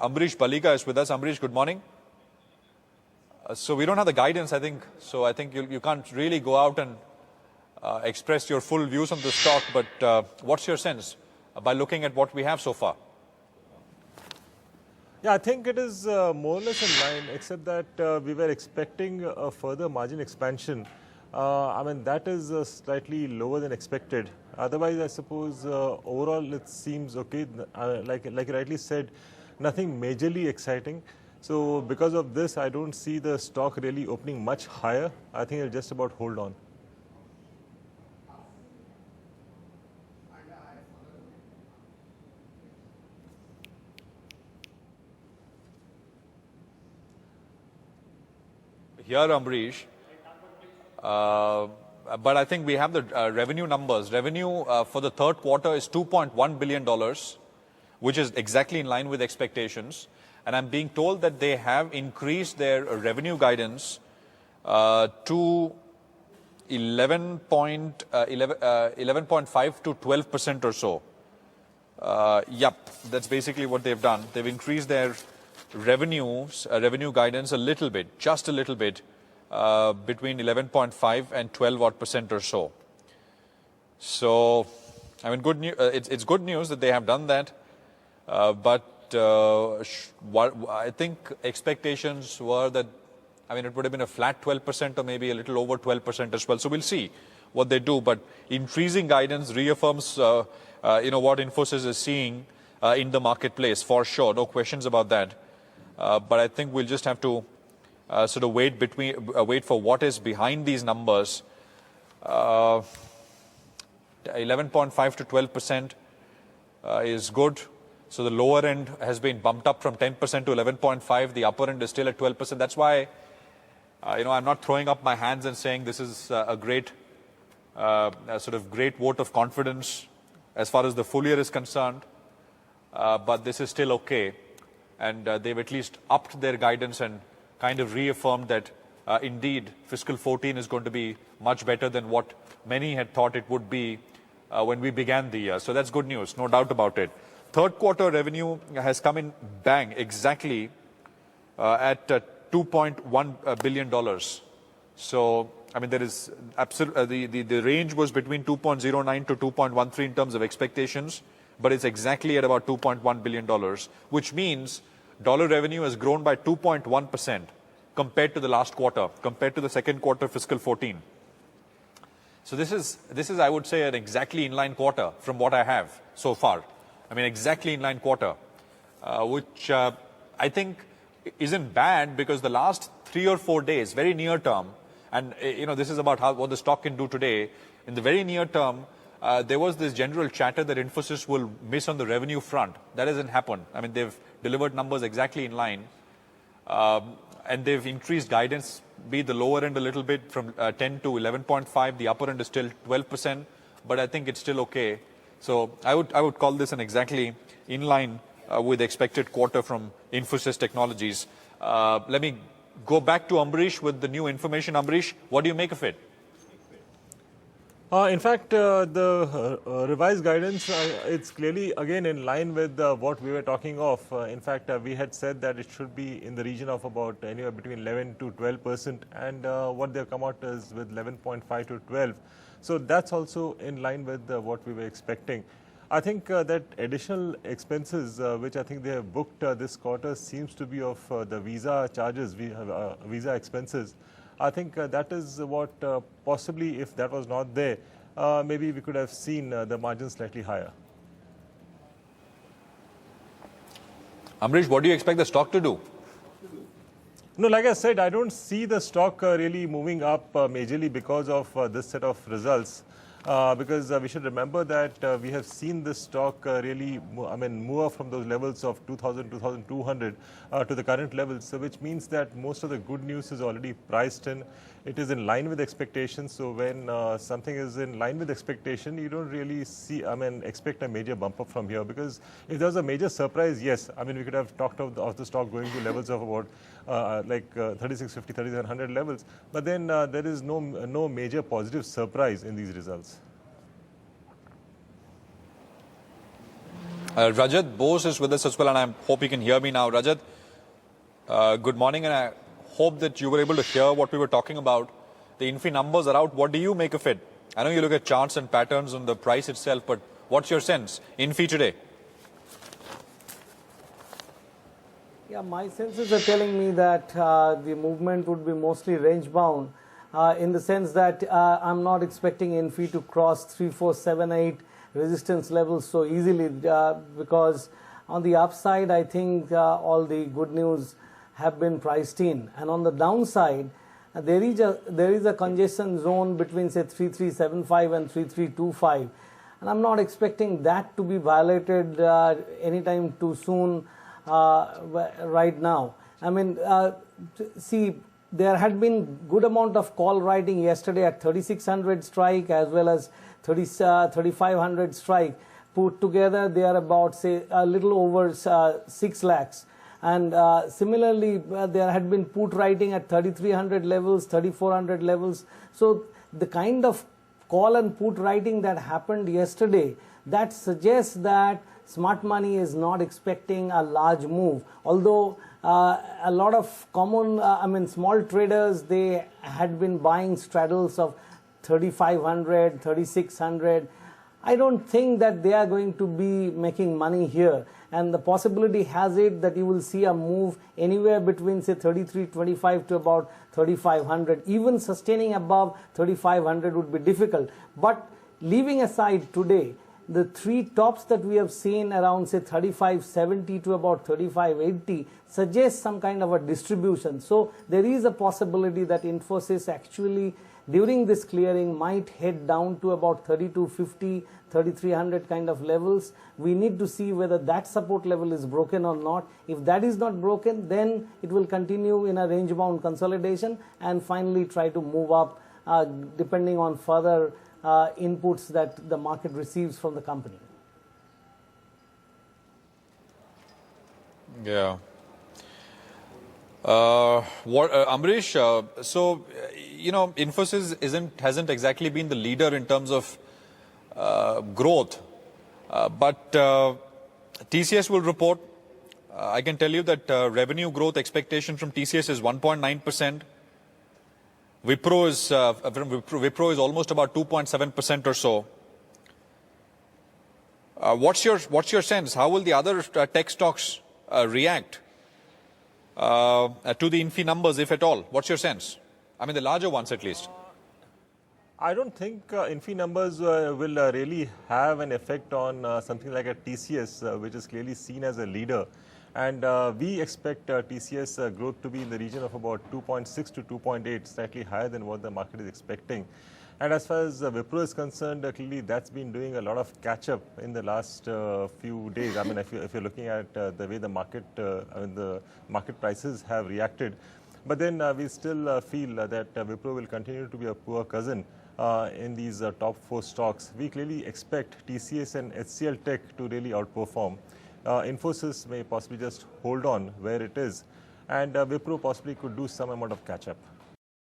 Ambrish Palika is with us. Ambrish, good morning. So we don't have the guidance, I think. So I think you can't really go out and express your full views on the stock. But what's your sense by looking at what we have so far? Yeah, I think it is more or less in line, except that we were expecting a further margin expansion. I mean, that is slightly lower than expected. Otherwise, I suppose overall it seems okay. Like you rightly said, nothing majorly exciting. So because of this, I don't see the stock really opening much higher. I think it'll just about hold on. Here, Ambrish. But I think we have the revenue numbers. Revenue for the third quarter is $2.1 billion, which is exactly in line with expectations. And I'm being told that they have increased their revenue guidance to 11.5 to 12% or so. Yep, that's basically what they've done. They've increased their revenue guidance a little bit, just a little bit, between 11.5 and 12% or so. So, I mean, good news. It's good news that they have done that, but I think expectations were that, I mean, it would have been a flat 12% or maybe a little over 12% as well. So we'll see what they do. But increasing guidance reaffirms, what Infosys is seeing in the marketplace for sure. No questions about that. But I think we'll just have to sort of wait for what is behind these numbers. 11.5 to 12% is good. So the lower end has been bumped up from 10% to 11.5. The upper end is still at 12%. That's why, I'm not throwing up my hands and saying this is a great, sort of great vote of confidence as far as the full year is concerned. But this is still okay. And they've at least upped their guidance and kind of reaffirmed that indeed fiscal 14 is going to be much better than what many had thought it would be when we began the year. So that's good news, no doubt about it. Third quarter revenue has come in bang exactly at $2.1 billion. So, I mean, there is the range was between 2.09 to 2.13 in terms of expectations, but it's exactly at about $2.1 billion, which means dollar revenue has grown by 2.1% compared to the last quarter, compared to the second quarter fiscal 14. So this is, I would say, an exactly inline quarter from what I have so far. I mean, exactly inline quarter, which I think isn't bad because the last 3 or 4 days, very near term, and this is about what the stock can do today. In the very near term, there was this general chatter that Infosys will miss on the revenue front. That hasn't happened. I mean, they've delivered numbers exactly in line, and they've increased guidance, be the lower end a little bit from 10 to 11.5. The upper end is still 12%, but I think it's still okay. So I would call this an exactly in line with expected quarter from Infosys Technologies. Let me go back to Ambrish with the new information. Ambrish, what do you make of it? In fact, the revised guidance, it's clearly again in line with what we were talking of. In fact, we had said that it should be in the region of about anywhere between 11 to 12%, and what they've come out is with 11.5 to 12. So that's also in line with what we were expecting. I think that additional expenses, which I think they have booked this quarter, seems to be of the visa charges, visa expenses. I think that is what possibly, if that was not there, maybe we could have seen the margins slightly higher. Ambrish, what do you expect the stock to do? No, like I said, I don't see the stock really moving up majorly because of this set of results. Because we should remember that we have seen this stock really, move up from those levels of 2,000, 2,200 to the current levels, so which means that most of the good news is already priced in. It is in line with expectations. So when something is in line with expectation, you don't really expect a major bump up from here. Because if there was a major surprise, yes, we could have talked of the stock going to levels of about 3650, 3700 levels. But then there is no major positive surprise in these results. Rajat Bose is with us as well, and I hope you can hear me now. Rajat, good morning, and I hope that you were able to hear what we were talking about. The Infi numbers are out. What do you make of it? I know you look at charts and patterns on the price itself, but what's your sense? Infi today? Yeah, my senses are telling me that the movement would be mostly range bound in the sense that I'm not expecting Infi to cross 3478 resistance levels so easily because on the upside I think all the good news have been priced in, and on the downside there is a congestion zone between say 3375 and 3325, and I'm not expecting that to be violated anytime too soon right now. I mean, see, there had been good amount of call writing yesterday at 3600 strike as well as 3500 strike. Put together, they are about say a little over 6 lakhs. And similarly, there had been put writing at 3300 levels, 3400 levels. So the kind of call and put writing that happened yesterday, that suggests that smart money is not expecting a large move. Although a lot of small traders, they had been buying straddles of 3500, 3600. I don't think that they are going to be making money here. And the possibility has it that you will see a move anywhere between say 3325 to about 3500. Even sustaining above 3500 would be difficult. But leaving aside today, the three tops that we have seen around say 3570 to about 3580 suggests some kind of a distribution. So there is a possibility that Infosys actually during this clearing might head down to about 3250, 3300 kind of levels. We need to see whether that support level is broken or not. If that is not broken, then it will continue in a range bound consolidation and finally try to move up depending on further inputs that the market receives from the company. Yeah. Amrish, so Infosys hasn't exactly been the leader in terms of growth, but TCS will report. I can tell you that revenue growth expectation from TCS is 1.9%. Wipro is almost about 2.7% or so. What's your sense? How will the other tech stocks react to the Infi numbers, if at all? What's your sense? I mean, the larger ones at least. I don't think Infi numbers will really have an effect on something like a TCS, which is clearly seen as a leader. And we expect TCS growth to be in the region of about 2.6 to 2.8, slightly higher than what the market is expecting. And as far as Wipro is concerned, clearly that's been doing a lot of catch-up in the last few days. I mean, if you're looking at the way the market prices have reacted. But then we still feel that Wipro will continue to be a poor cousin in these top four stocks. We clearly expect TCS and HCL Tech to really outperform. Infosys may possibly just hold on where it is, and Wipro possibly could do some amount of catch-up.